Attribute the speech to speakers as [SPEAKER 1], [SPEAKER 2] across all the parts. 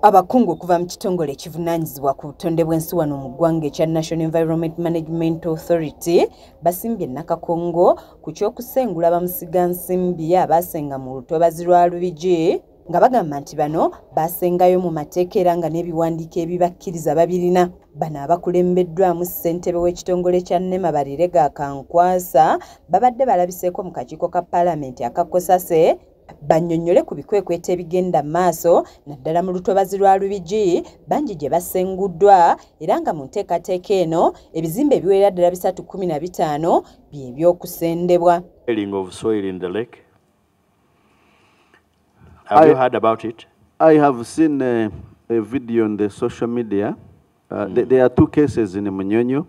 [SPEAKER 1] Abakungu kuva mu kitongole kivunaanyizibwa ku butonde bw'ensi wano mu ggwanga ekya National Environment Management Authority basimbye Nakakongo ku ky'okusengula bamusigansimbi abaasenga mu lutobazi lwa Lubigi nga bagamba nti bano baasengayo mu mateeka era nga n'ebiwandiiko ebibakkiriza babirina. Bano abakulembeddwamu ssentebe w'ekitongole kya NEMA Barirega Kankwasa babadde balabiseeko mu kakiiko ka Paalamenti aka Kosase bannyonnyole ku bikwekweta ebigenda maaso naddala mu lutobazi lwa Lubigi bangi gye basenguddwa era nga mu nteekateeka eno ebizimbe ebiwerera ddala 315 bye by'okusendebwa.
[SPEAKER 2] Of soil in the lake. Have you heard about it?
[SPEAKER 3] I have seen a video on the social media. There are two cases in Munyonyo.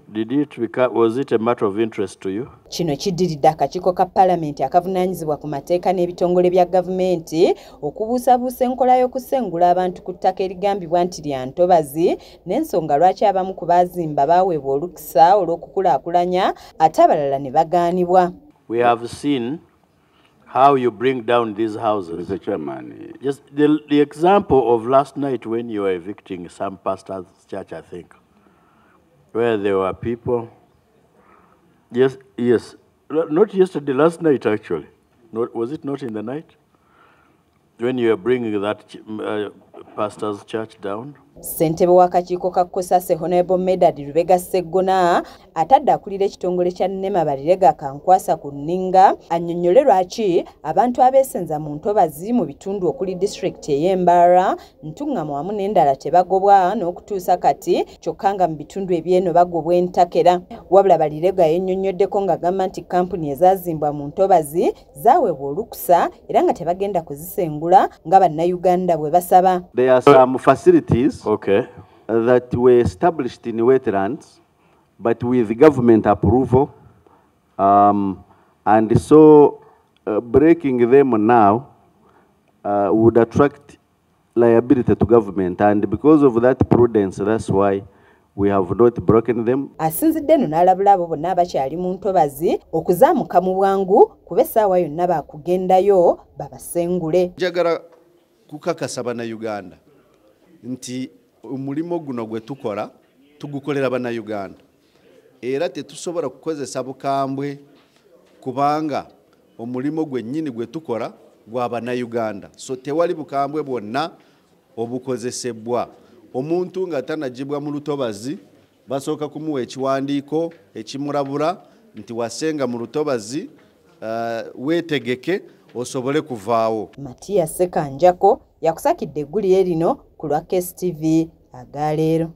[SPEAKER 2] Was it a matter of interest to you?
[SPEAKER 1] Kino kiddiridde akakiiko ka Paalamenti akavunaanyizibwa ku mateeka n'ebitongole bya gavumenti okubuusabuusa enkola y'okusengula abantu ku ttaka erigambibwa nti lya ntobazi n'ensonga lwaki abamu ku baazimba baaweebwa olukisa olw'okukulaakulanya ate abalala ne bagaanibwa.
[SPEAKER 2] We have seen how you bring down these houses.
[SPEAKER 3] Mr. Chairman.
[SPEAKER 2] Just the example of last night when you were evicting some pastor's church, I think, where there were people. Yes, not yesterday, last night actually. Was it not in the night? When you were bringing that pastor's church down?
[SPEAKER 1] Ssentebe w'akakiiko ka Kosase Honorable Medard Lubega Sseggona atadde akulira ekitongole kya NEMA Barirega Kankwasa ku nninga annyonnyole lwaki abantu abeesenza mu ntobazi mu bitundu okuli disitulikiti ey'Embarra, Ntungamo wamu n'endala tebagobwa n'okutuusa kati kyokka nga mu bitundu eby'eno bagobwa entakera. Wabula Barirega yennyonnyoddeko ng'agamba nti kampuni ezaazimbwa mu ntobazi zaaweebwa olukusa era nga tebagenda kuzisengula nga bannayuganda bwe basaba.
[SPEAKER 3] There are some facilities
[SPEAKER 2] that
[SPEAKER 3] were established in wetlands, but with government approval, and so breaking them now would attract liability to government, and because of that prudence, that's why we have not broken them.
[SPEAKER 1] Asinzidde no n'alabula abo bonna abakyali mu ntobazi okuzaamuka mu bwangu kuba essaawa yonna baakugendayo babasengule.
[SPEAKER 4] Njagala kukakasa bannayuganda nti omulimo guno gwe tukola tugukolera bannayuganda era tetusobola kukozesa bukambwe kubanga omulimo gwennyini gwe tukola gwa bannayuganda, so tewali bukambwe bwonna obukozesebwa. Omuntu nga tanagibwa mu lutobazi basooka kumuwa ekiwandiiko ekimulabula nti wasenga mu lutobazi, weetegeke osobole kuvaawo.
[SPEAKER 1] Matiya Ssekanjako yakusakidde eggulire lino ku lwa KSTV agaleero.